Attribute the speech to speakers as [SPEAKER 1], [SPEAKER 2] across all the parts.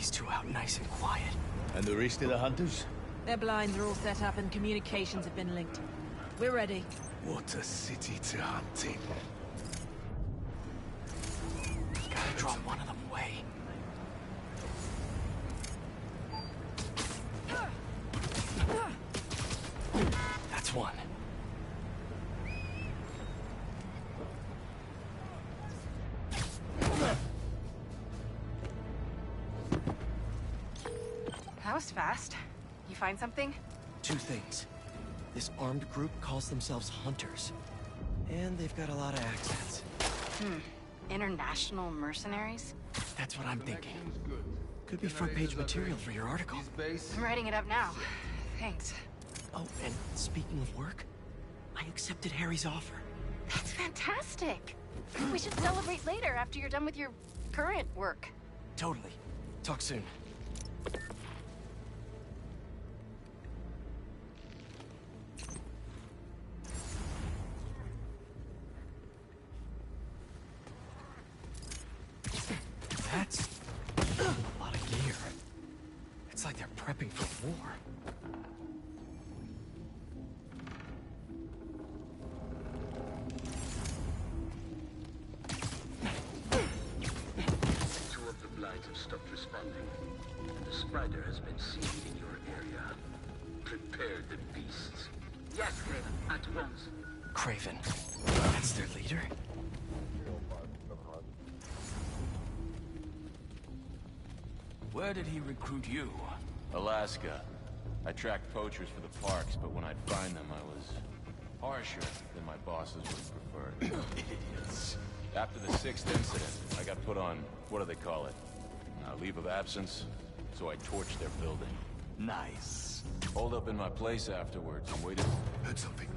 [SPEAKER 1] these two out nice and quiet.
[SPEAKER 2] And the rest of the hunters?
[SPEAKER 3] Their blinds are all set up and communications have been linked. We're ready.
[SPEAKER 2] What a city to hunt in.
[SPEAKER 1] Gotta draw one of them away. That's one.
[SPEAKER 4] That was fast. You find something?
[SPEAKER 1] Two things. This armed group calls themselves Hunters. And they've got a lot of accents.
[SPEAKER 4] International mercenaries?
[SPEAKER 1] That's what I'm thinking. Could be front-page material for your article.
[SPEAKER 4] I'm writing it up now. Thanks.
[SPEAKER 1] Oh, and speaking of work, I accepted Harry's offer.
[SPEAKER 4] That's fantastic. We should celebrate later after you're done with your current work.
[SPEAKER 1] Totally. Talk soon. That's a lot of gear. It's like they're prepping for war.
[SPEAKER 5] Two of the blinds have stopped responding. And the spider has been seen in your area. Prepare the beasts. Yes, Craven, at once.
[SPEAKER 1] Craven. That's their leader?
[SPEAKER 6] Where did he recruit you? Alaska. I tracked poachers for the parks, but when I'd find them, I was harsher than my bosses would prefer. Idiots. After the 6th incident, I got put on, what do they call it? Leave of absence. So I torched their building.
[SPEAKER 2] Nice.
[SPEAKER 6] Holed up in my place afterwards and waited.
[SPEAKER 2] Heard something.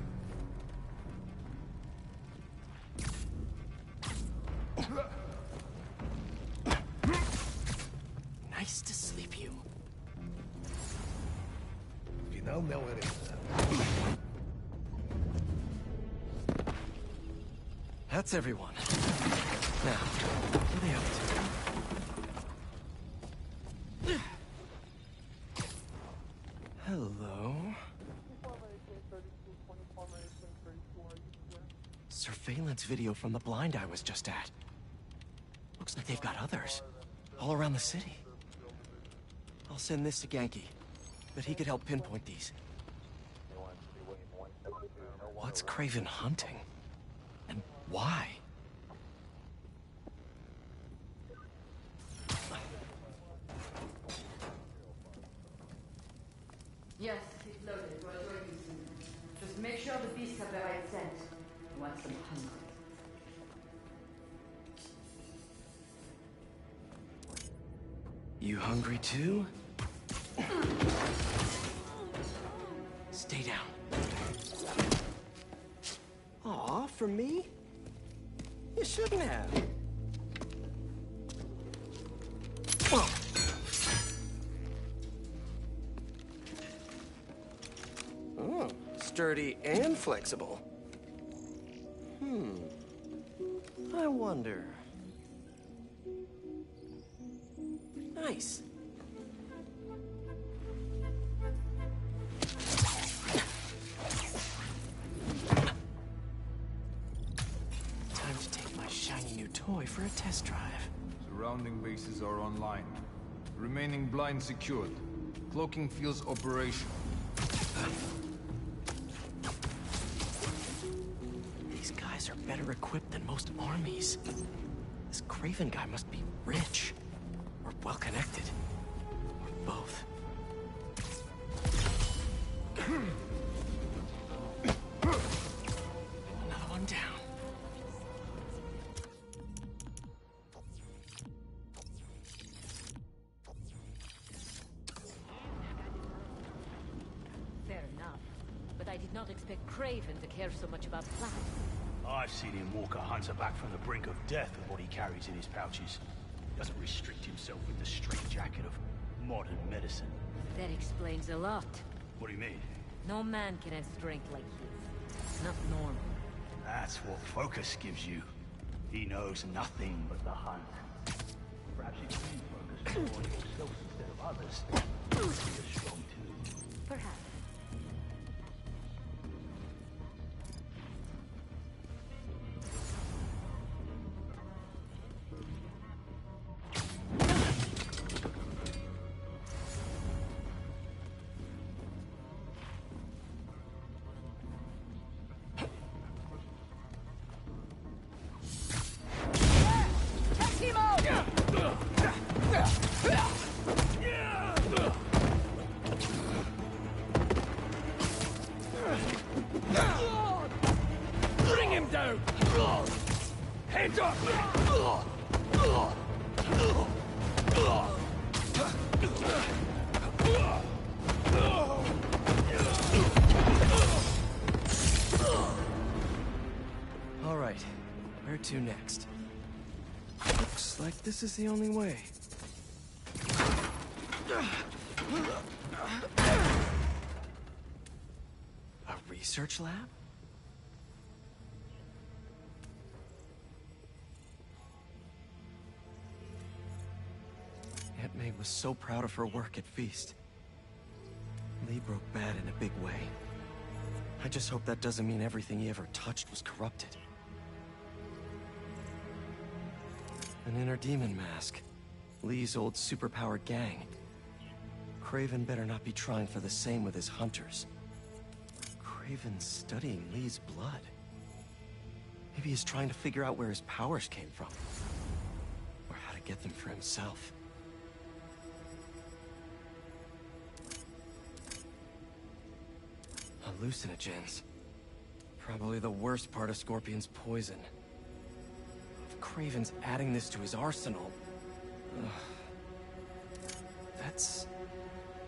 [SPEAKER 1] Nice to sleep, you.
[SPEAKER 2] Final me where
[SPEAKER 1] That's everyone. Now, what are they up to? Hello? Surveillance video from the blind I was just at. Looks like they've got others. All around the city. I'll send this to Genki. But he could help pinpoint these. What's Craven hunting? And why?
[SPEAKER 7] Yes, it's loaded. We're working soon. Just make sure the beasts have the right scent. You want some hungry.
[SPEAKER 1] You hungry too? Stay down. Aw, for me? You shouldn't have. Whoa. Oh, sturdy and flexible. I wonder. Nice. Time to take my shiny new toy for a test drive.
[SPEAKER 8] Surrounding bases are online. Remaining blind secured. Cloaking fields operational.
[SPEAKER 1] These guys are better equipped than most armies. This Craven guy must be rich. Or well-connected. Or both. Another one down.
[SPEAKER 7] Fair enough. But I did not expect Craven to care so much about plans.
[SPEAKER 9] I've seen him walk a hunter back from the brink of death with what he carries in his pouches. Doesn't restrict himself with the straitjacket of modern medicine.
[SPEAKER 7] That explains a lot.
[SPEAKER 9] What do you mean?
[SPEAKER 7] No man can have strength like his. It's not normal.
[SPEAKER 9] That's what focus gives you. He knows nothing but the hunt. Perhaps you can use focus On yourself instead of others, would be a strong too.
[SPEAKER 7] Perhaps.
[SPEAKER 2] Bring him down! Hands up!
[SPEAKER 1] All right, where to next? Looks like this is the only way. A research lab? Aunt May was so proud of her work at Feast. Lee broke bad in a big way. I just hope that doesn't mean everything he ever touched was corrupted. An inner demon mask. Lee's old superpowered gang. Craven better not be trying for the same with his hunters. Craven's studying Lee's blood. Maybe he's trying to figure out where his powers came from. Or how to get them for himself. Hallucinogens. Probably the worst part of Scorpion's poison. If Craven's adding this to his arsenal... That's...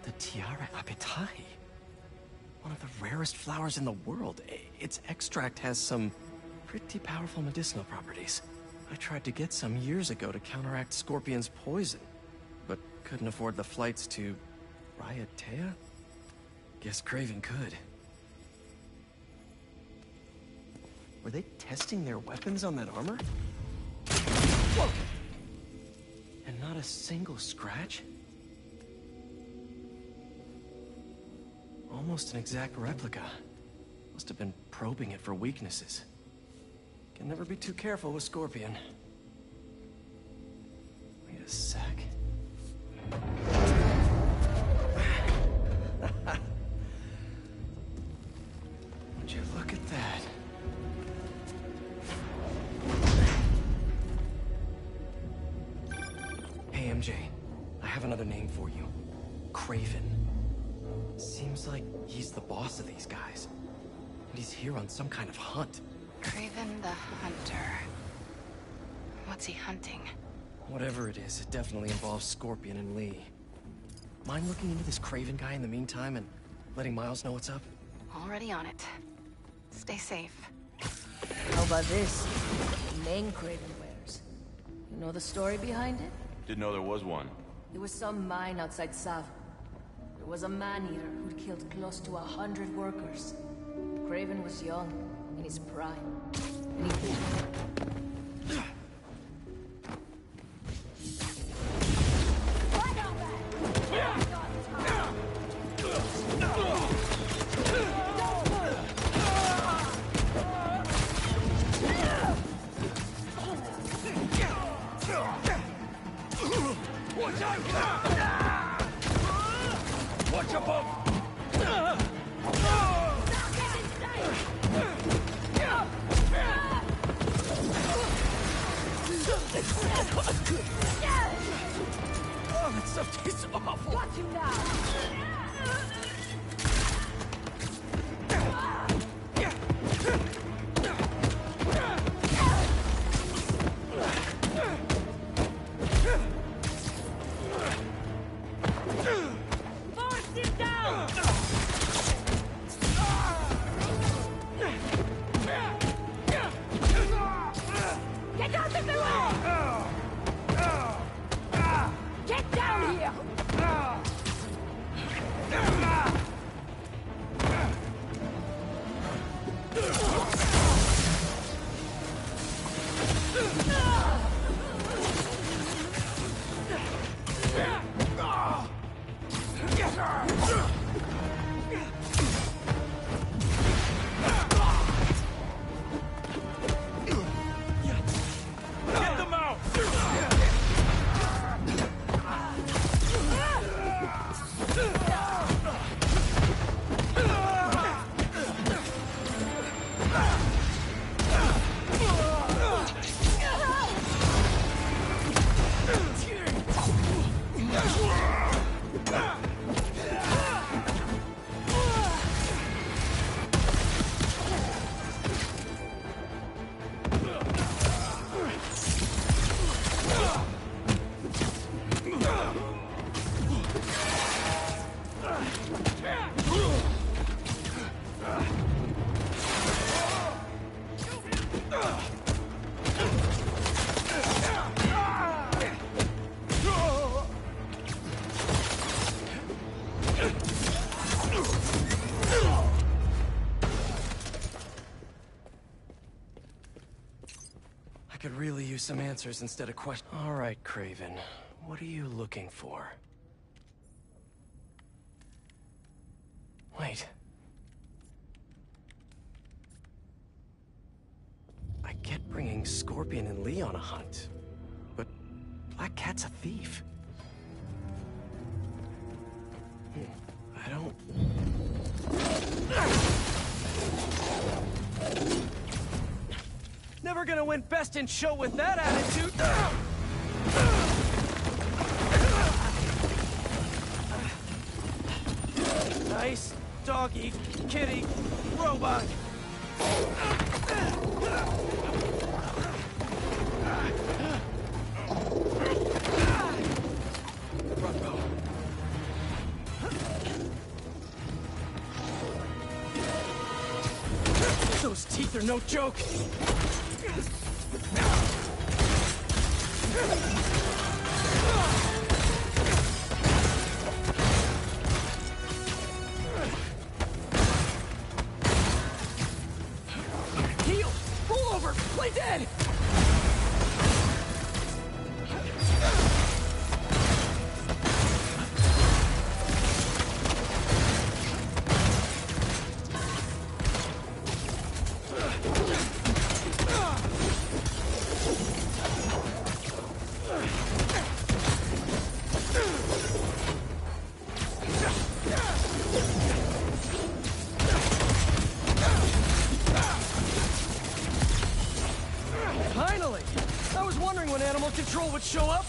[SPEAKER 1] the Tiara Apitai. One of the rarest flowers in the world. Its extract has some pretty powerful medicinal properties. I tried to get some years ago to counteract Scorpion's poison, but couldn't afford the flights to... Raiatea? Guess Craven could. Were they testing their weapons on that armor? Whoa! And not a single scratch? Almost an exact replica. Must have been probing it for weaknesses. Can never be too careful with Scorpion. Wait a sec. Would you look at that? Hey, MJ. I have another name for you. Craven. Seems like he's the boss of these guys. And he's here on some kind of hunt.
[SPEAKER 4] Craven the Hunter. What's he hunting?
[SPEAKER 1] Whatever it is, it definitely involves Scorpion and Lee. Mind looking into this Craven guy in the meantime and letting Miles know what's up?
[SPEAKER 4] Already on it. Stay safe.
[SPEAKER 7] How about this? The name Craven wears. You know the story behind it?
[SPEAKER 6] Didn't know there was one.
[SPEAKER 7] There was some mine outside Sav. There was a man-eater who'd killed close to 100 workers. Craven was young, in his prime. And he...
[SPEAKER 2] Watch above!
[SPEAKER 1] Oh, that stuff tastes awful!
[SPEAKER 7] Watch him now!
[SPEAKER 1] could really use some answers instead of questions. All right, Craven. What are you looking for? Wait. I get bringing Scorpion and Lee on a hunt, but Black Cat's a thief. I don't... Never gonna win Best in Show with that attitude! Nice doggy, kitty, robot! Those teeth are no joke! Heel! Roll over! Play dead! Finally! I was wondering when Animal Control would show up.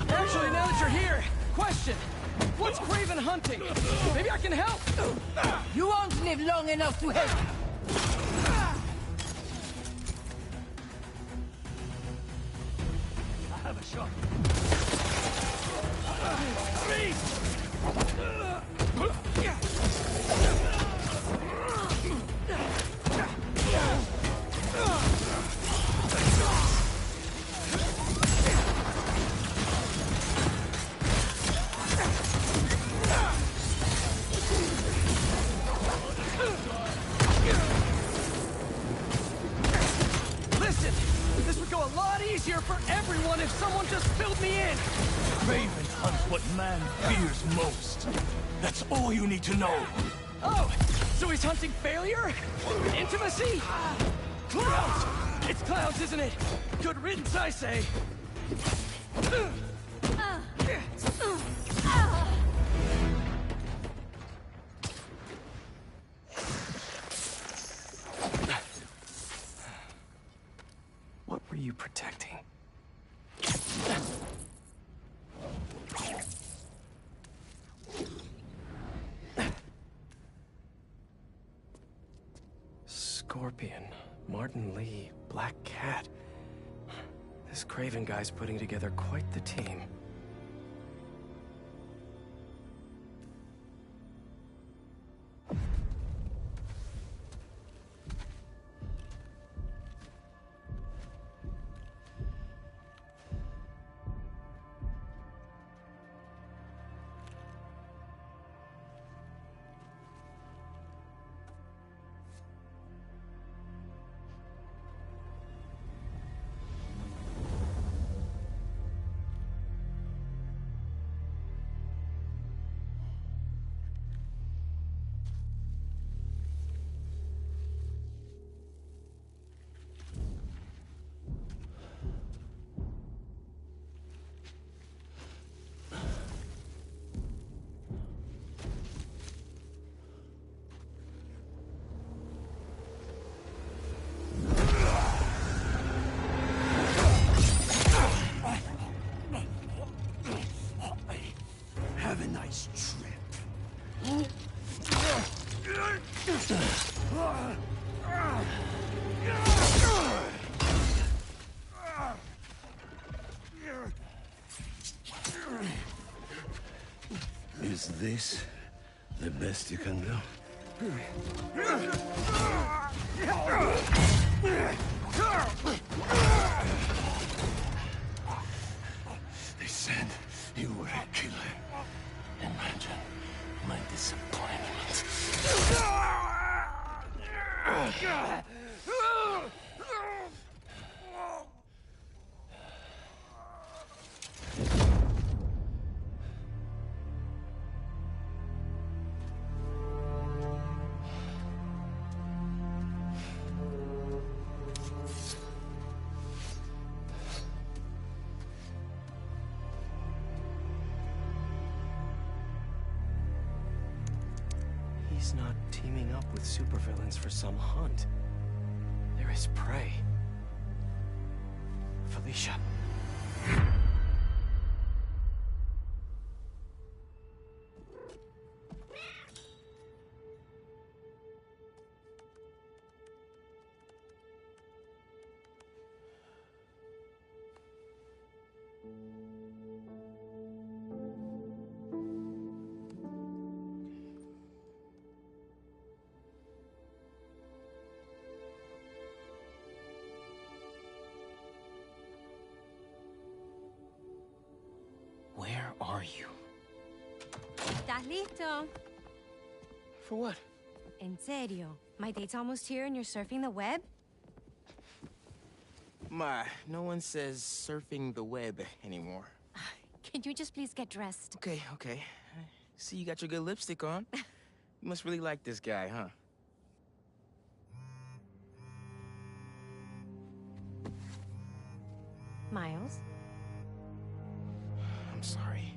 [SPEAKER 1] Actually, now that you're here, question. What's Craven hunting? Maybe I can help.
[SPEAKER 7] You won't live long enough to help.
[SPEAKER 9] I have a shot.
[SPEAKER 1] Listen, this would go a lot easier for everyone if someone just filled me in.
[SPEAKER 9] Raven hunts what man fears most. That's all you need to know.
[SPEAKER 1] Oh, so he's hunting failure? Intimacy? Clowns! It's clowns, isn't it? Good riddance, I say. What were you protecting? Scorpion, Martin Lee, Black Cat. This Craven guy's putting together quite the team.
[SPEAKER 2] this the best you can do? They said you were a killer. Imagine my disappointment.
[SPEAKER 1] He's not teaming up with supervillains for some hunt. There is prey. Felicia. Where are you?
[SPEAKER 10] ¿Estás listo?
[SPEAKER 1] For what?
[SPEAKER 10] En serio. My date's almost here and you're surfing the web?
[SPEAKER 1] Ma, no one says surfing the web anymore.
[SPEAKER 10] Can you just please get dressed?
[SPEAKER 1] Okay, okay. See, you got your good lipstick on. You must really like this guy, huh?
[SPEAKER 10] Miles?
[SPEAKER 1] I'm sorry.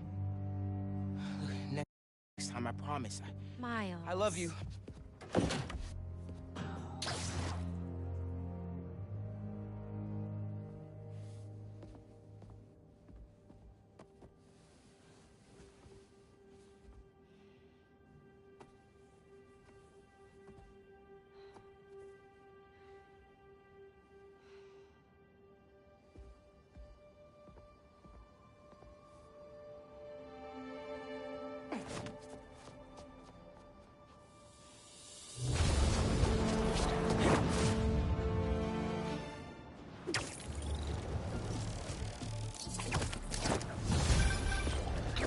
[SPEAKER 1] Look, next time, I promise.
[SPEAKER 10] Miles.
[SPEAKER 1] I love you.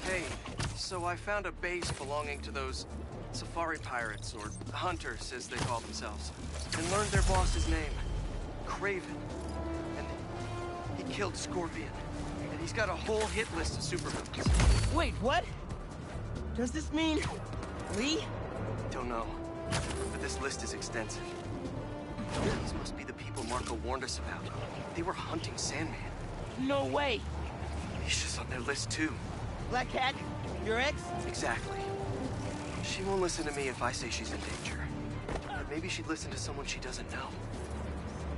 [SPEAKER 1] Hey, so I found a base belonging to those safari pirates, or hunters, as they call themselves, and learned their boss's name, Craven. And he killed Scorpion. And he's got a whole hit list of supervillains.
[SPEAKER 11] Wait, what? Does this mean Lee?
[SPEAKER 1] Don't know, but this list is extensive. These must be the people Marco warned us about. They were hunting Sandman.
[SPEAKER 11] No way.
[SPEAKER 1] Misha's on their list too.
[SPEAKER 11] Black Cat? Your ex?
[SPEAKER 1] Exactly. She won't listen to me if I say she's in danger. But maybe she'd listen to someone she doesn't know.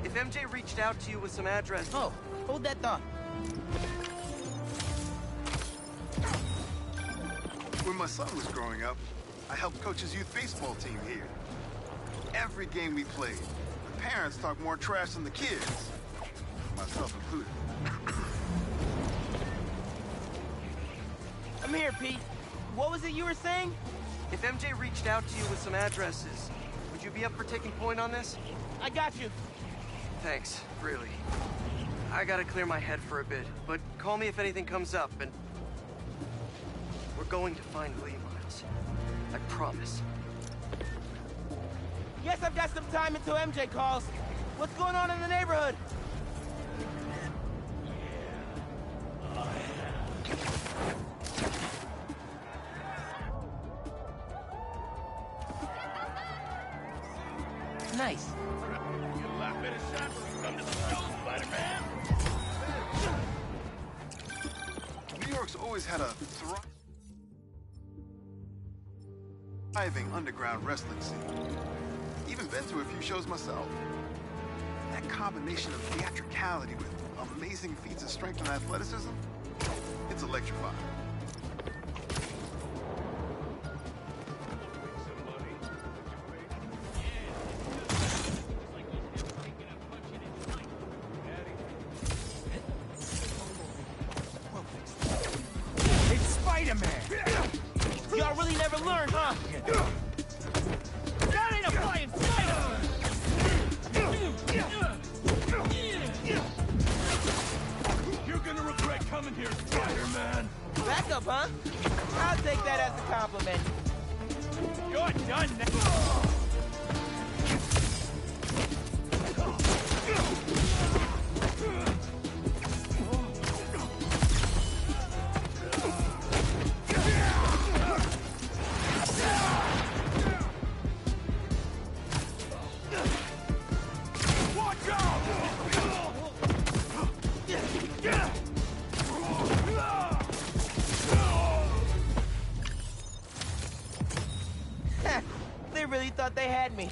[SPEAKER 1] If MJ reached out to you with some address...
[SPEAKER 11] Oh, hold that thought.
[SPEAKER 12] When my son was growing up, I helped coach his youth baseball team here. Every game we played, the parents talked more trash than the kids, myself included.
[SPEAKER 11] I'm here, Pete. What was it you were saying?
[SPEAKER 1] If MJ reached out to you with some addresses, would you be up for taking point on this?
[SPEAKER 11] I got you.
[SPEAKER 1] Thanks, really. I gotta clear my head for a bit, but call me if anything comes up, and... we're going to find Lee, Miles. I promise.
[SPEAKER 11] Yes, I've got some time until MJ calls. What's going on in the neighborhood? Nice.
[SPEAKER 2] Get a lot better shot when you come to the show, Spider-Man.
[SPEAKER 12] New York's always had a thriving underground wrestling scene. Even been to a few shows myself. That combination of theatricality with amazing feats of strength and athleticism, it's electrifying.
[SPEAKER 11] It's Spider-Man! Y'all really learn, huh? That ain't a flying spider!
[SPEAKER 2] You're gonna regret coming here, Spider-Man!
[SPEAKER 11] Back up, huh? I'll take that as a compliment. You're done now. They really thought they had me.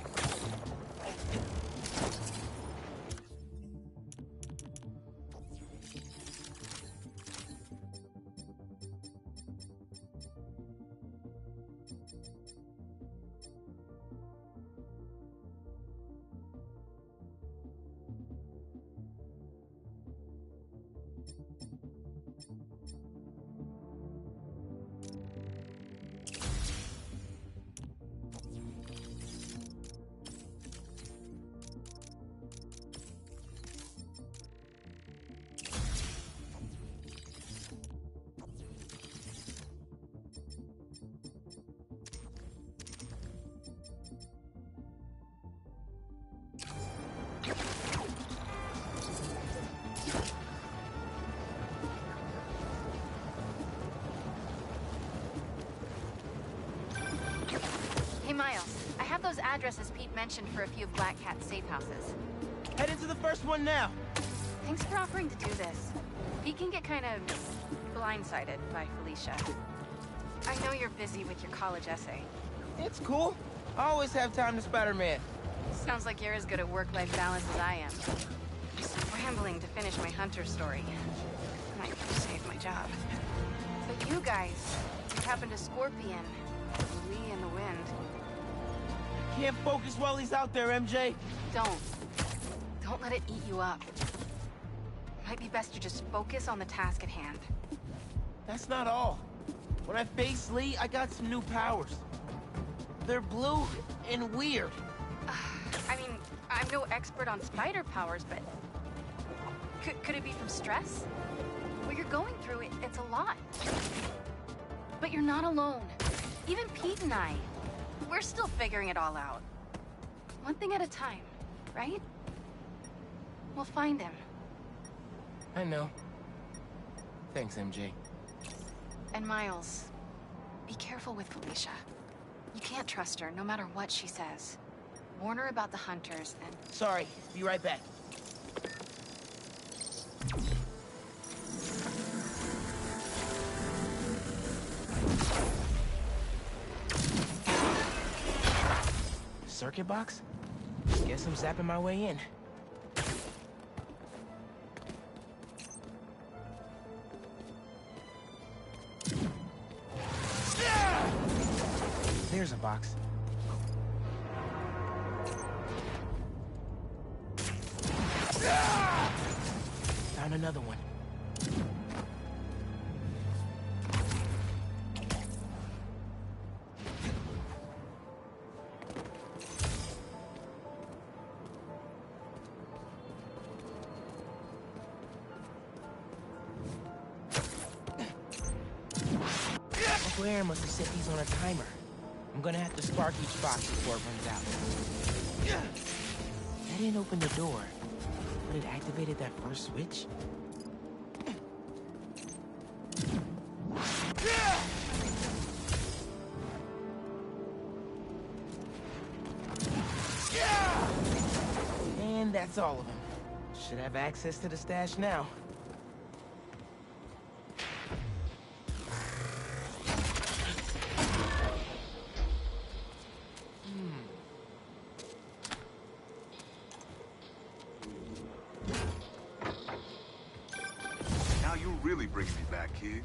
[SPEAKER 4] Hey, Miles. I have those addresses Pete mentioned for a few of Black Cat's safe houses.
[SPEAKER 11] Head into the first one now.
[SPEAKER 4] Thanks for offering to do this. Pete can get kind of blindsided by Felicia. I know you're busy with your college essay.
[SPEAKER 11] It's cool. I always have time to Spider-Man.
[SPEAKER 4] Sounds like you're as good at work-life balance as I am. Scrambling to finish my Hunter story. Might save my job. But you guys, what happened to Scorpion? Lee in the wind.
[SPEAKER 11] Can't focus while he's out there, MJ.
[SPEAKER 4] Don't let it eat you up. Might be best to just focus on the task at hand.
[SPEAKER 11] That's not all. When I faced Lee, I got some new powers. They're blue and weird.
[SPEAKER 4] I mean, I'm no expert on spider powers, but... Could it be from stress? What you're going through, it's a lot. But you're not alone. Even Pete and I, we're still figuring it all out. One thing at a time, right? We'll find him.
[SPEAKER 11] I know. Thanks, MJ.
[SPEAKER 4] And Miles, be careful with Felicia. You can't trust her, no matter what she says. Warn her about the hunters and...
[SPEAKER 11] Sorry, be right back. Circuit box? Guess I'm zapping my way in. There's a box. Found another one. Uncle Aaron must have set these on a timer. I'm gonna have to spark each box before it runs out. That didn't open the door, but it activated that first switch. And that's all of them. Should have access to the stash now.
[SPEAKER 12] Really bringing me back, kid.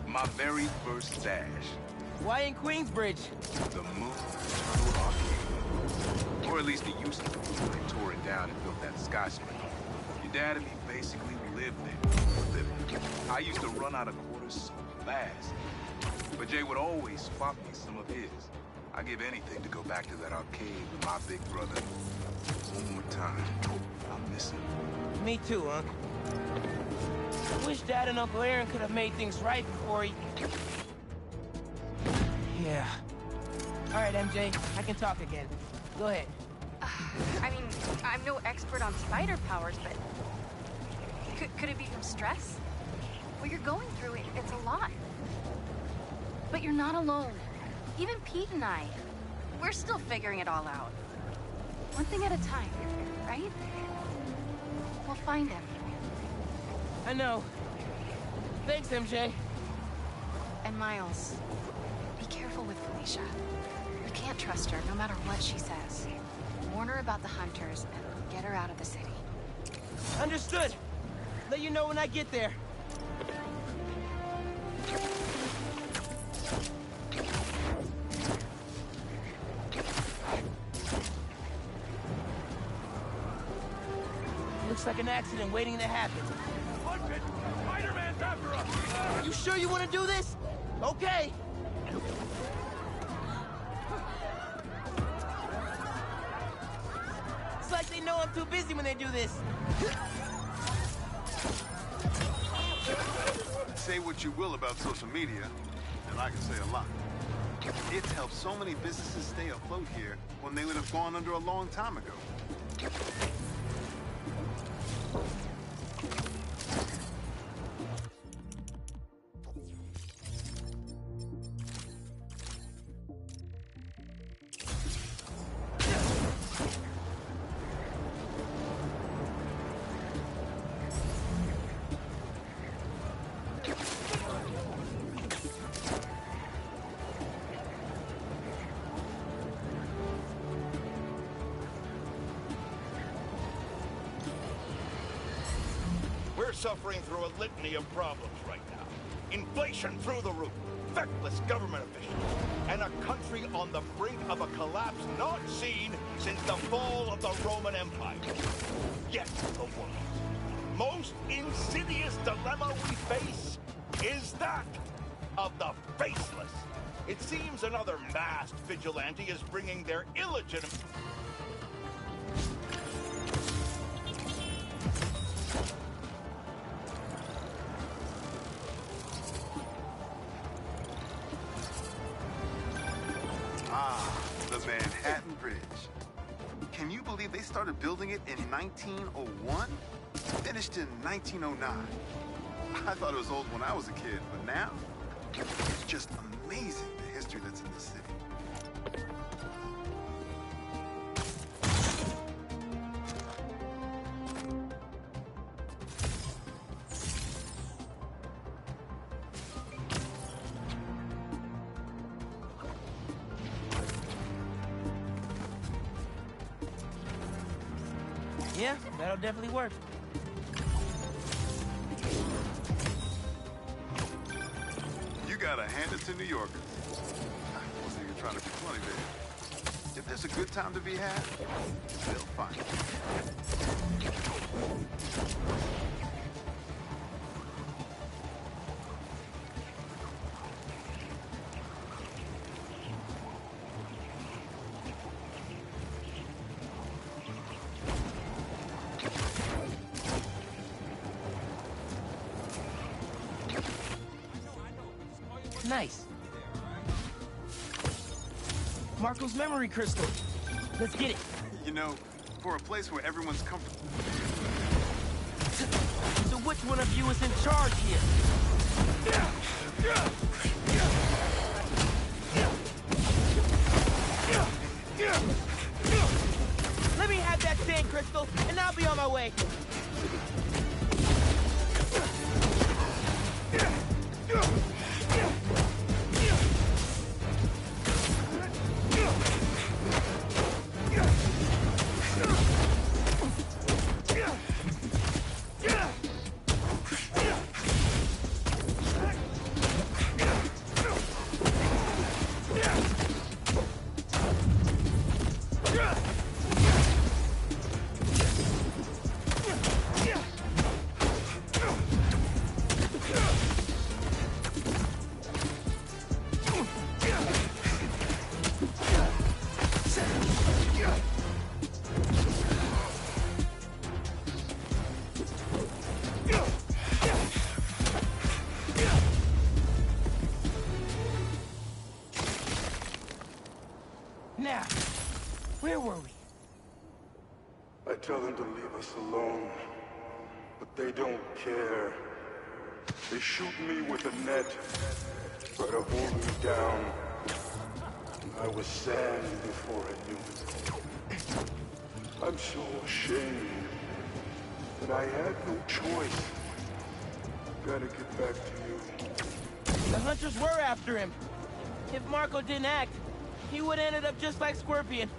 [SPEAKER 12] My very first stash.
[SPEAKER 11] Why in Queensbridge?
[SPEAKER 12] The Moon Eternal Arcade. Or at least it used to be. I tore it down and built that skyscraper. You
[SPEAKER 13] Dad and me basically lived there. I used to run out of quarters so fast. But Jay would always spot me some of his. I give anything to go back to that arcade with my big brother. One more time. I miss him.
[SPEAKER 11] Me too, Unc. I wish Dad and Uncle Aaron could have made things right before he... Yeah. All right, MJ, I can talk again. Go ahead.
[SPEAKER 4] I mean, I'm no expert on spider powers, but... Could it be from stress? What you're going through, it's a lot. But you're not alone. Even Pete and I, we're still figuring it all out. One thing at a time, right? We'll find him.
[SPEAKER 11] I know. Thanks, MJ.
[SPEAKER 4] And Miles, be careful with Felicia. You can't trust her, no matter what she says. Warn her about the hunters and get her out of the city.
[SPEAKER 11] Understood. Let you know when I get there. Looks like an accident waiting to happen.
[SPEAKER 2] Spider-Man's after us!
[SPEAKER 11] You sure you want to do this? Okay. It's like they know I'm too busy when they do this.
[SPEAKER 12] Say what you will about social media, and I can say a lot. It's helped so many businesses stay afloat here when they would have gone under a long time ago.
[SPEAKER 9] We're suffering through a litany of problems right now. Inflation through the roof, feckless government officials, and a country on the brink of a collapse not seen since the fall of the Roman Empire. Yet the world's most insidious dilemma we face is that of the faceless. It seems another masked vigilante is bringing their illegitimate...
[SPEAKER 12] The Manhattan Bridge. Can you believe they started building it in 1901? Finished in 1909. I thought it was old when I was a kid, but now, it's just amazing the history that's in this city.
[SPEAKER 11] Yeah, that'll definitely work.
[SPEAKER 12] You gotta hand it to New Yorkers. I wasn't even trying to be funny there. If there's a good time to be had, they'll find it.
[SPEAKER 11] Nice. Marco's memory crystal. Let's get it.
[SPEAKER 12] You know, for a place where everyone's comfortable.
[SPEAKER 11] So which one of you is in charge here? Let me have that sand crystal, and I'll be on my way.
[SPEAKER 14] us alone. But they don't care. They shoot me with a net, try to hold me down. I was sand before I knew it. I'm so ashamed. But I had no choice. Gotta get back to you.
[SPEAKER 11] The hunters were after him. If Marco didn't act, he would have ended up just like Scorpion.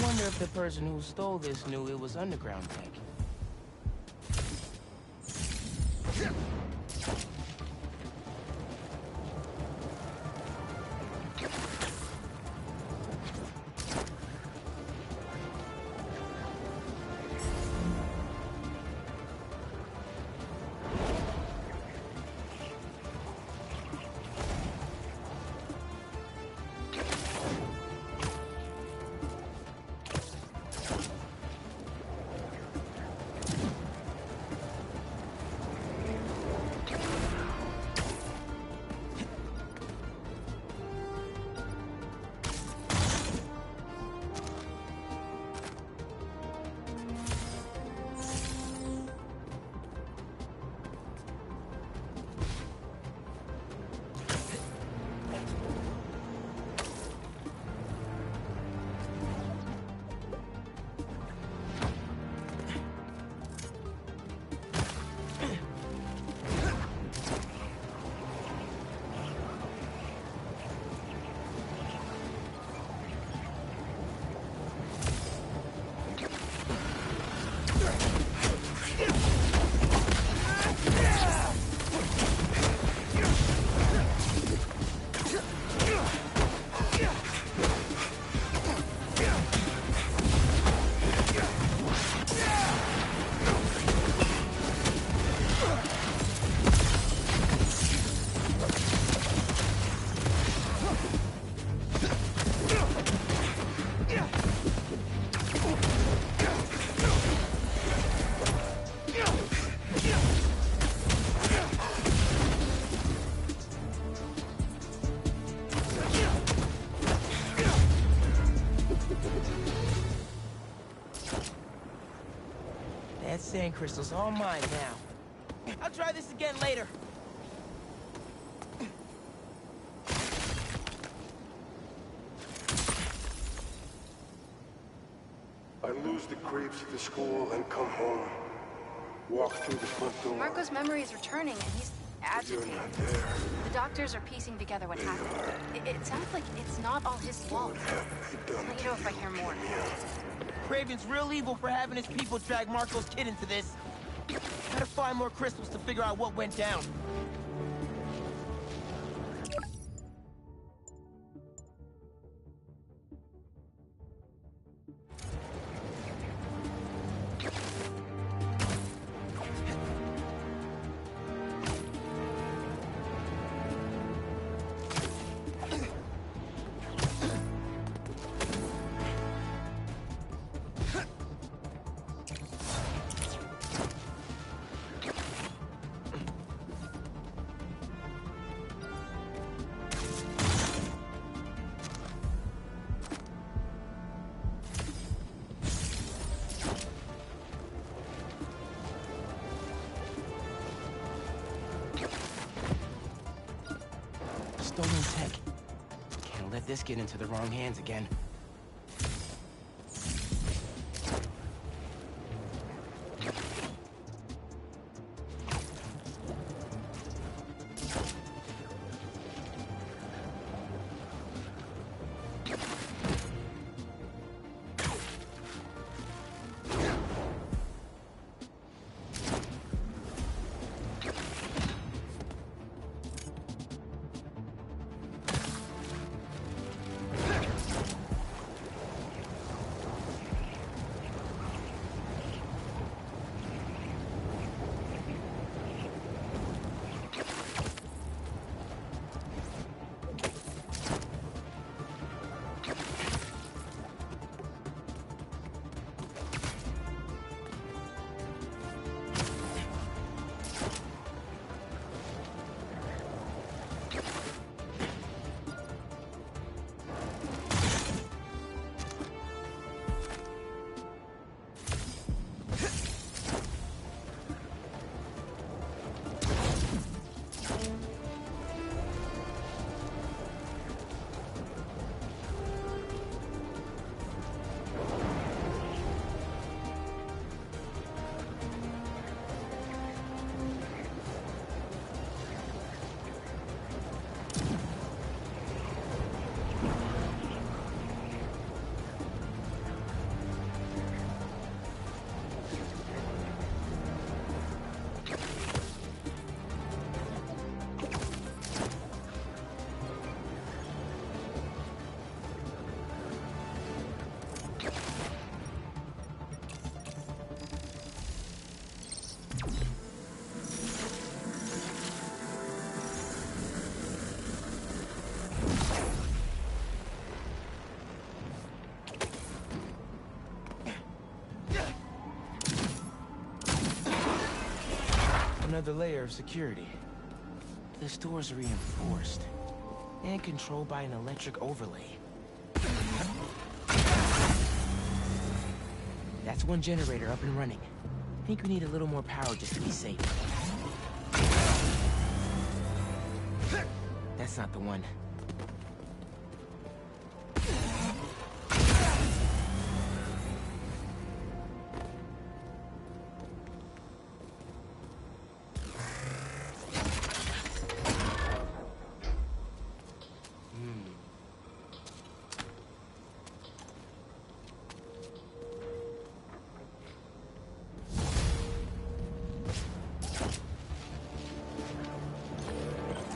[SPEAKER 11] Wonder if the person who stole this knew it was underground tech. That sand crystal's all mine now. I'll try this again later.
[SPEAKER 14] I lose the creeps at the school and come home. Walk through the front door.
[SPEAKER 4] Marco's memory is returning, and he's agitated.
[SPEAKER 14] You're not there.
[SPEAKER 4] The doctors are piecing together what happened. It sounds like it's not all his fault. I'll let you know if I hear more.
[SPEAKER 11] Craven's real evil for having his people drag Marco's kid into this. Gotta find more crystals to figure out what went down. Stolen tech. Can't let this get into the wrong hands again. another layer of security. This door's reinforced and controlled by an electric overlay. That's one generator up and running. I think we need a little more power just to be safe. That's not the one.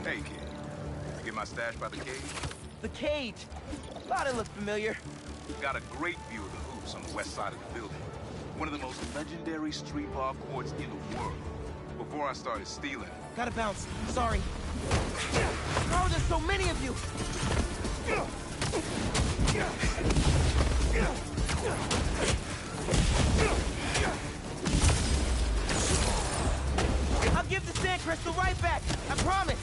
[SPEAKER 13] Hey, kid. You get my stash by the cage?
[SPEAKER 11] The cage! Thought it looked familiar.
[SPEAKER 13] Got a great view of the hoops on the west side of the building. One of the most legendary street bar courts in the world. Before I started stealing.
[SPEAKER 11] Gotta bounce. Sorry. Oh, there's so many of you! I'll give the sand crystal right back. I promise.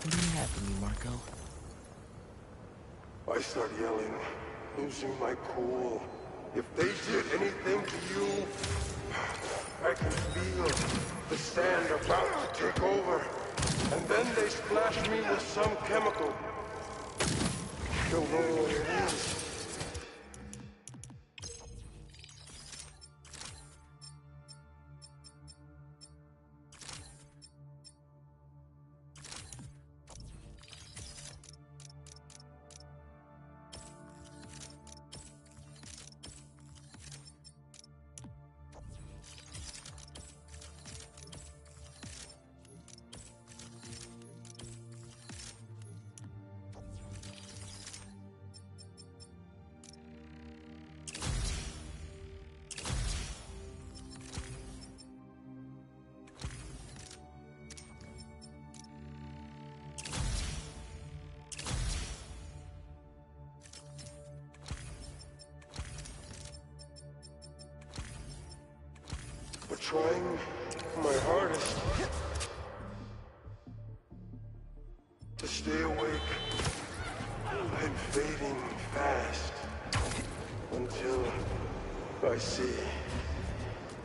[SPEAKER 11] What do you have for me, Marco?
[SPEAKER 14] I start yelling, losing my cool. If they did anything to you, I can feel the sand about to take over. And then they splash me with some chemical. Don't know what it is. But trying my hardest to stay awake. I'm fading fast until I see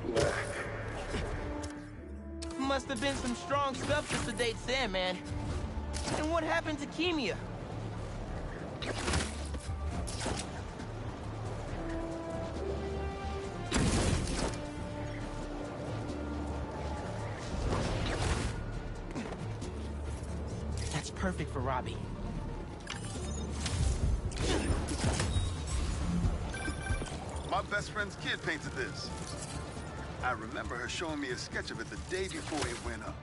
[SPEAKER 14] black.
[SPEAKER 11] Must have been some strong stuff to sedate Sandman. And what happened to Kimia? That's perfect for Robbie.
[SPEAKER 12] My best friend's kid painted this. I remember her showing me a sketch of it the day before it went up.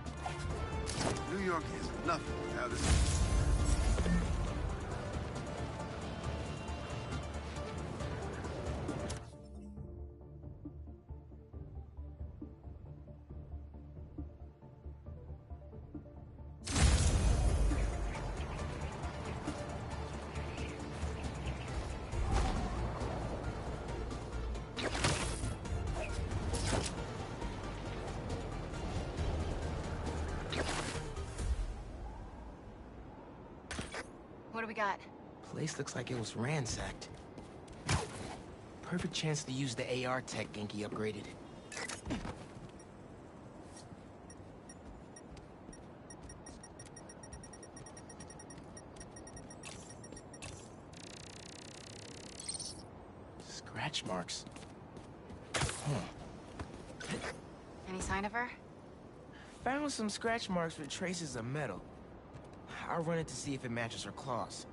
[SPEAKER 12] New York is nothing without its...
[SPEAKER 4] What do we got?
[SPEAKER 11] Place looks like it was ransacked. Perfect chance to use the AR tech Genki upgraded. Scratch marks.
[SPEAKER 4] Any sign of her?
[SPEAKER 11] Found some scratch marks with traces of metal. I'll run it to see if it matches her claws.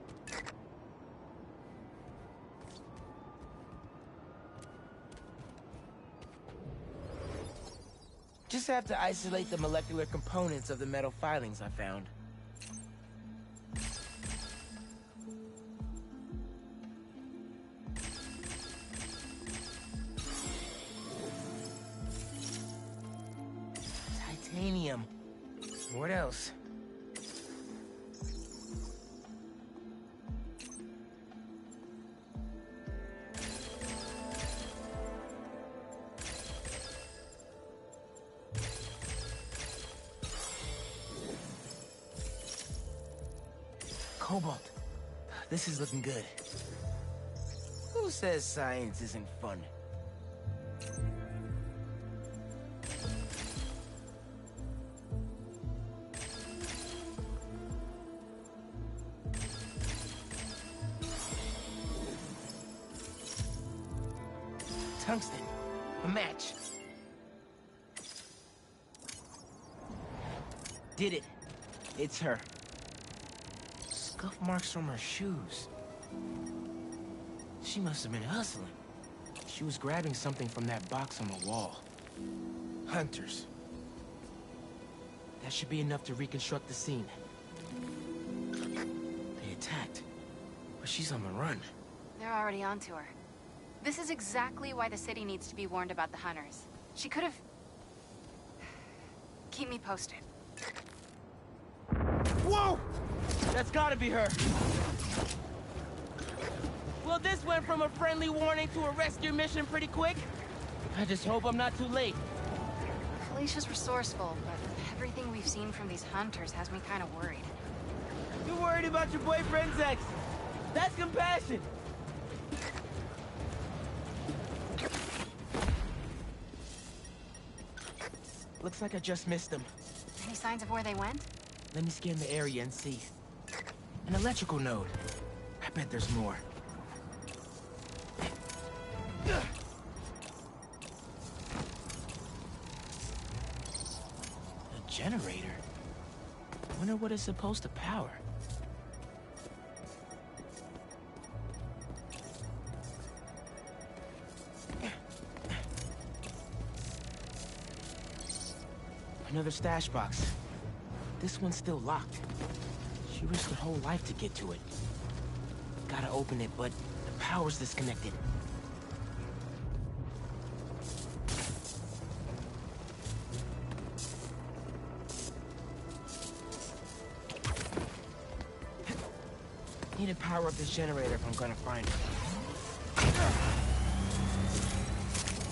[SPEAKER 11] Just have to isolate the molecular components of the metal filings I found. Titanium. What else? Cobalt. This is looking good. Who says science isn't fun? Tungsten. A match. Did it. It's her. Scuff marks from her shoes. She must have been hustling. She was grabbing something from that box on the wall. Hunters. That should be enough to reconstruct the scene. They attacked, but she's on the run.
[SPEAKER 4] They're already onto her. This is exactly why the city needs to be warned about the hunters. She could have... Keep me posted.
[SPEAKER 11] Whoa! That's gotta be her. Well, this went from a friendly warning to a rescue mission pretty quick. I just hope I'm not too late.
[SPEAKER 4] Felicia's resourceful, but everything we've seen from these hunters has me kind of worried.
[SPEAKER 11] You're worried about your boyfriend's ex. That's compassion. Looks like I just missed them.
[SPEAKER 4] Any signs of where they went?
[SPEAKER 11] Let me scan the area and see. An electrical node. I bet there's more. A generator? Wonder what it's supposed to power. Another stash box. This one's still locked. She risked her whole life to get to it. Gotta open it, but the power's disconnected. Need to power up this generator if I'm gonna find it.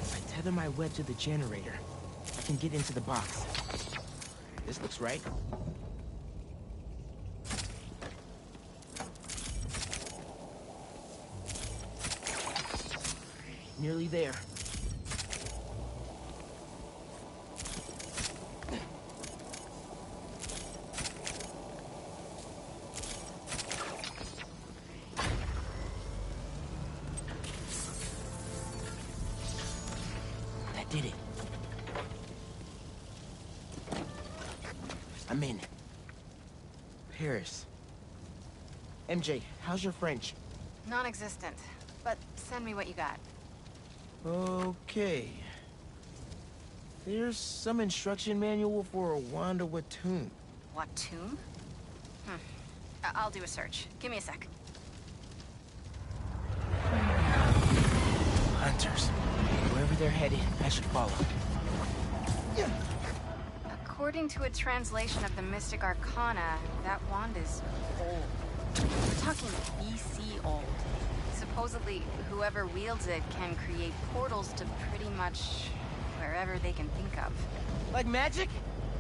[SPEAKER 11] If I tether my web to the generator, I can get into the box. This looks right. Nearly there. That did it. I'm in. Paris. MJ, how's your French?
[SPEAKER 4] Non-existent, but send me what you got.
[SPEAKER 11] Okay. There's some instruction manual for a Wanda Watoon.
[SPEAKER 4] Watoon? I'll do a search. Give me a sec.
[SPEAKER 11] Hunters. Wherever they're headed, I should follow.
[SPEAKER 4] According to a translation of the Mystic Arcana, that wand is old. We're talking BC old. Supposedly, whoever wields it can create portals to pretty much wherever they can think of.
[SPEAKER 11] Like magic?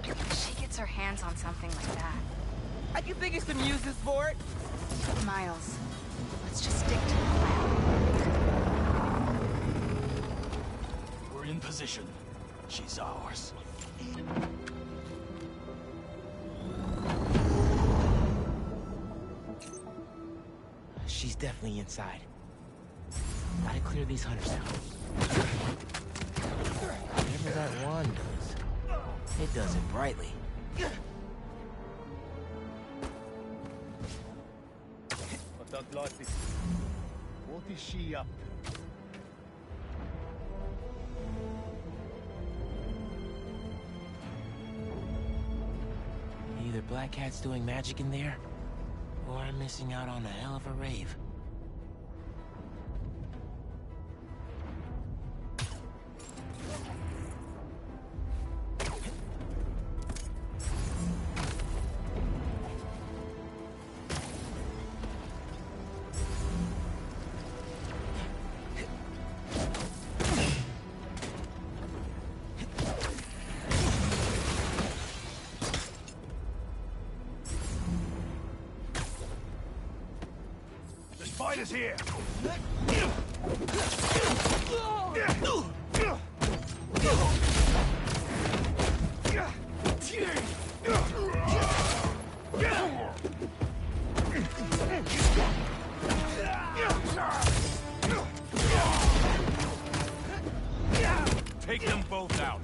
[SPEAKER 4] She gets her hands on something like that.
[SPEAKER 11] I can think of some uses for it.
[SPEAKER 4] Miles, let's just stick to the plan.
[SPEAKER 2] We're in position. She's ours.
[SPEAKER 11] She's definitely inside. Gotta clear these hunters out. Whatever that wand does, it does it brightly.
[SPEAKER 2] What is she up to?
[SPEAKER 11] Black Cat's doing magic in there, or I'm missing out on a hell of a rave.
[SPEAKER 2] Spider's here! Take them both out.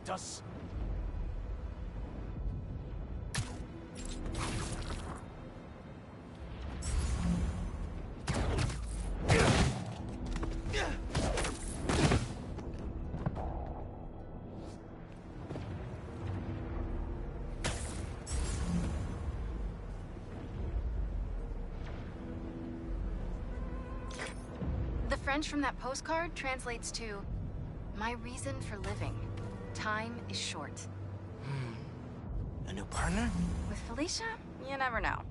[SPEAKER 2] Us?
[SPEAKER 4] The French from that postcard translates to, "My reason for living. Time is short."
[SPEAKER 11] A new partner?
[SPEAKER 4] With Felicia, you never know.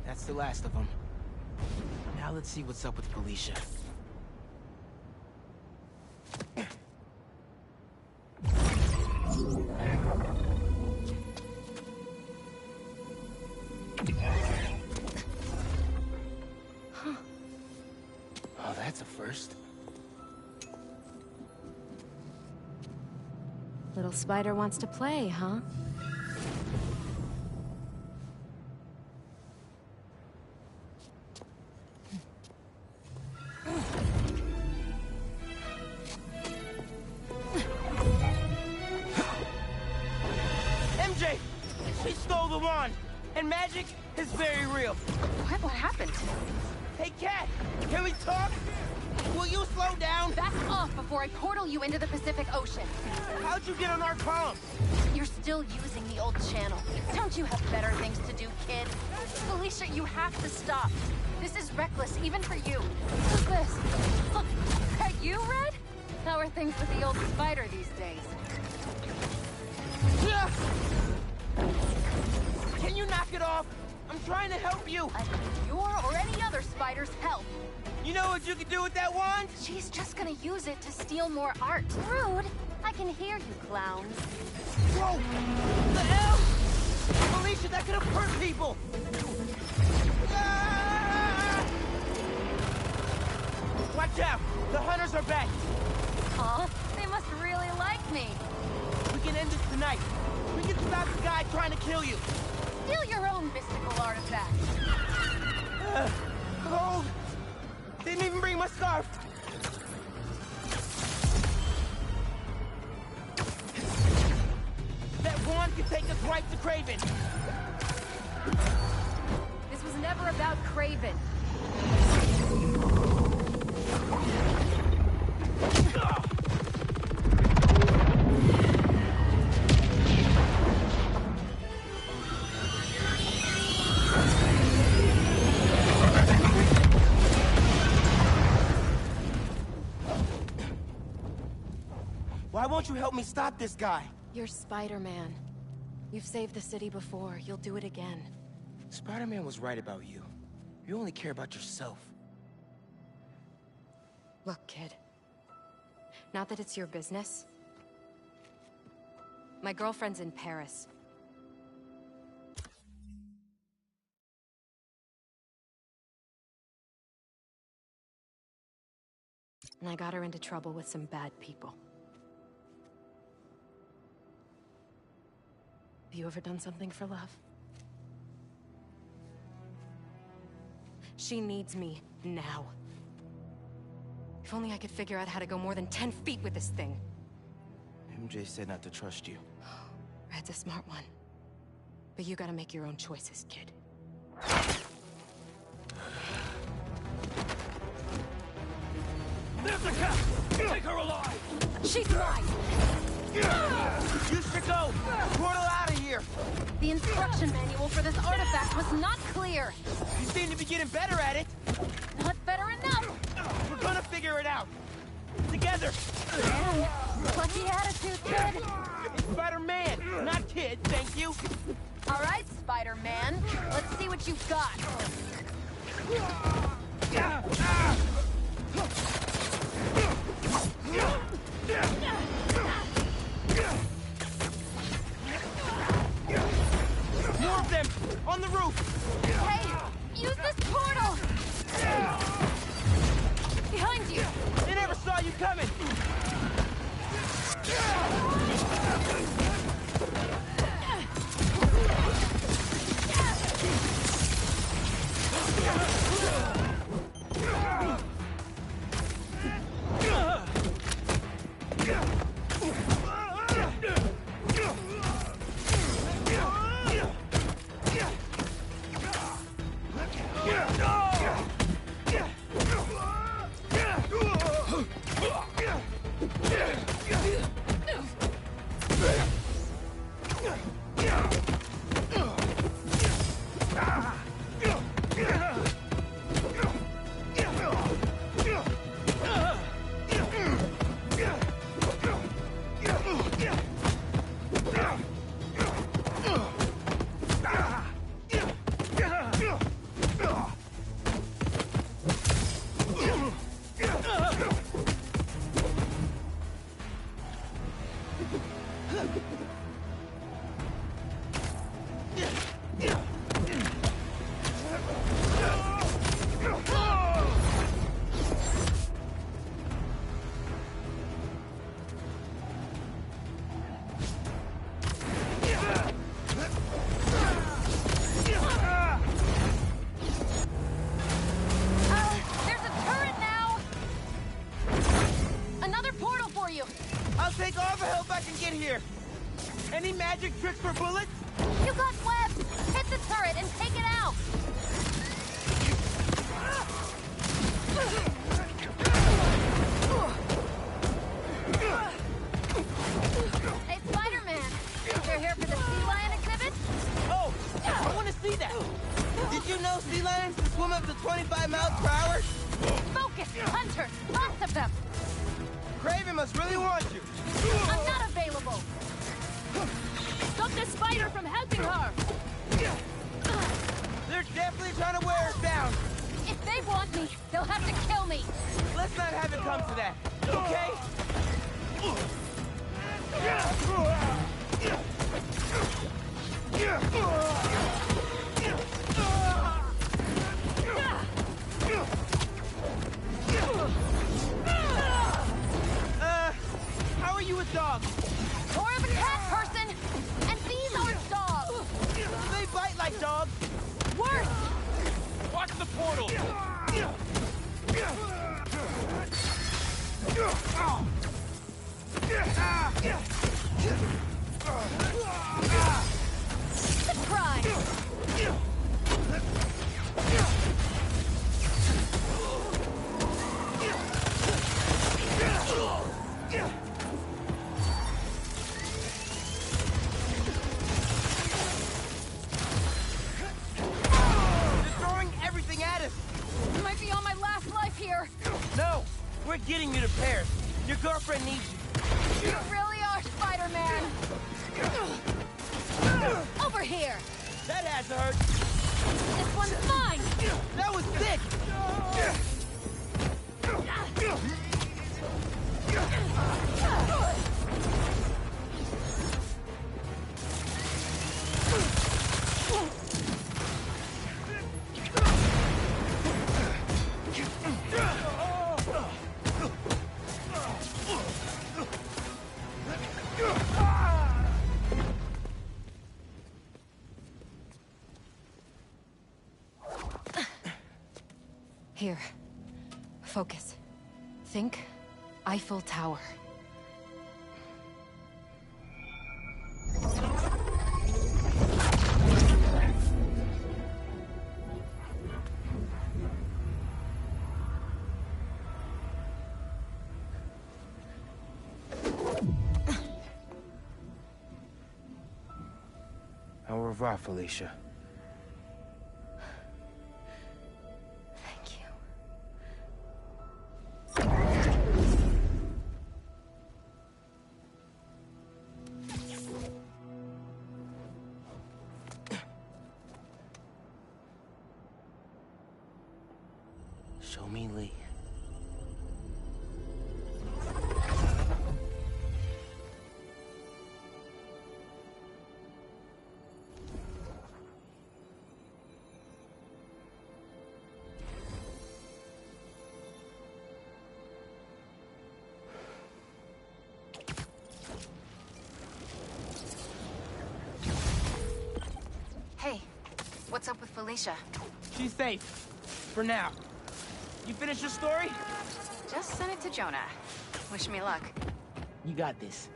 [SPEAKER 11] That's the last of them. Now let's see what's up with Felicia. Oh, that's a first.
[SPEAKER 10] Little Spider wants to play, huh?
[SPEAKER 11] MJ! She stole the wand! And magic is very real.
[SPEAKER 4] What happened?
[SPEAKER 11] Hey, Cat! Can we talk? Will you slow down?
[SPEAKER 4] Back off before I portal you into the Pacific Ocean.
[SPEAKER 11] How'd you get on our column?
[SPEAKER 4] You're still using the old channel. Don't you have better things to do, kid? Felicia, you have to stop. This is reckless, even for you. Who's this? Look, are you Red? How are things with the old Spider these days?
[SPEAKER 11] Can you knock it off? I'm trying to help you.
[SPEAKER 4] I need your or any other Spider's help.
[SPEAKER 11] You know what you can do with that wand?
[SPEAKER 4] She's just gonna use it to steal more art. Rude. I can hear you, clowns.
[SPEAKER 11] Whoa! The hell? Felicia, that could have hurt people! Ah! Watch out! The hunters are back!
[SPEAKER 4] Huh? They must really like me.
[SPEAKER 11] We can end this tonight. We can stop the guy trying to kill you.
[SPEAKER 4] Steal your own mystical artifact.
[SPEAKER 11] Cold. Didn't even bring my scarf. That wand can take us right to Craven.
[SPEAKER 4] This was never about Kraven.
[SPEAKER 11] Why won't you help me stop this guy?
[SPEAKER 4] You're Spider-Man. You've saved the city before. You'll do it again.
[SPEAKER 11] Spider-Man was right about you. You only care about yourself.
[SPEAKER 10] Look, kid. Not that it's your business. My girlfriend's in Paris. And I got her into trouble with some bad people. Have you ever done something for love? She needs me now. If only I could figure out how to go more than 10 feet with this thing.
[SPEAKER 11] MJ said not to trust you.
[SPEAKER 10] Red's a smart one. But you gotta make your own choices, kid.
[SPEAKER 2] There's the cat! Take her alive!
[SPEAKER 10] She's mine!
[SPEAKER 11] You should go! Portal out of here!
[SPEAKER 4] The instruction manual for this artifact was not clear.
[SPEAKER 11] You seem to be getting better at it.
[SPEAKER 4] Not better enough.
[SPEAKER 11] We're gonna figure it out. Together.
[SPEAKER 4] Man, lucky attitude, kid.
[SPEAKER 11] It's Spider-Man, not kid, thank you.
[SPEAKER 4] All right, Spider-Man. Let's see what you've got.
[SPEAKER 11] More of them! On the roof!
[SPEAKER 4] Hey, use this portal! Behind you!
[SPEAKER 11] They never saw you coming! I'll take all the help I can get here. Any magic tricks for bullets?
[SPEAKER 4] You got webs! Hit the turret and take it out! Hey, Spider-Man! You're here for the sea lion exhibit?
[SPEAKER 11] Oh, I want to see that. Did you know sea lions can swim up to 25 miles per hour?
[SPEAKER 4] Focus! Hunter! Lots of them!
[SPEAKER 11] Kraven must really want you.
[SPEAKER 4] I'm not available!
[SPEAKER 3] Stop the spider from helping her!
[SPEAKER 11] They're definitely trying to wear us down.
[SPEAKER 4] If they want me, they'll have to kill me!
[SPEAKER 11] Let's not have it come to that, okay? How are you with dogs?
[SPEAKER 4] More of a cat person! And these aren't dogs!
[SPEAKER 11] They bite like dogs.
[SPEAKER 4] Worse!
[SPEAKER 2] Watch the portal!
[SPEAKER 4] Surprise!
[SPEAKER 11] repairs. Your girlfriend needs you.
[SPEAKER 4] You really are Spider-Man!
[SPEAKER 10] Over here!
[SPEAKER 11] That has to hurt.
[SPEAKER 10] This one's mine!
[SPEAKER 11] That was sick!
[SPEAKER 10] Here. Focus. Think Eiffel Tower.
[SPEAKER 11] Au revoir, Felicia.
[SPEAKER 10] Thank you.
[SPEAKER 11] Show me Lee.
[SPEAKER 4] Hey, what's up with Felicia?
[SPEAKER 11] She's safe. For now. You finished your story?
[SPEAKER 4] Just send it to Jonah. Wish me luck.
[SPEAKER 11] You got this.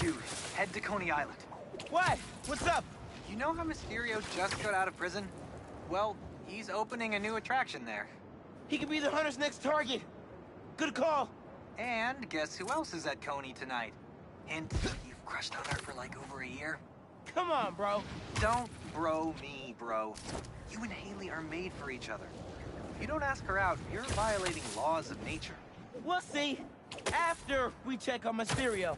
[SPEAKER 15] Dude, head to Coney Island.
[SPEAKER 11] What? What's up?
[SPEAKER 15] You know how Mysterio just got out of prison? Well, he's opening a new attraction there.
[SPEAKER 11] He could be the Hunter's next target. Good call.
[SPEAKER 15] And guess who else is at Coney tonight? Hint, you've crushed on her for like over a year.
[SPEAKER 11] Come on, bro.
[SPEAKER 15] Don't bro me, bro. You and Haley are made for each other. If you don't ask her out, you're violating laws of nature.
[SPEAKER 11] We'll see. After we check on Mysterio.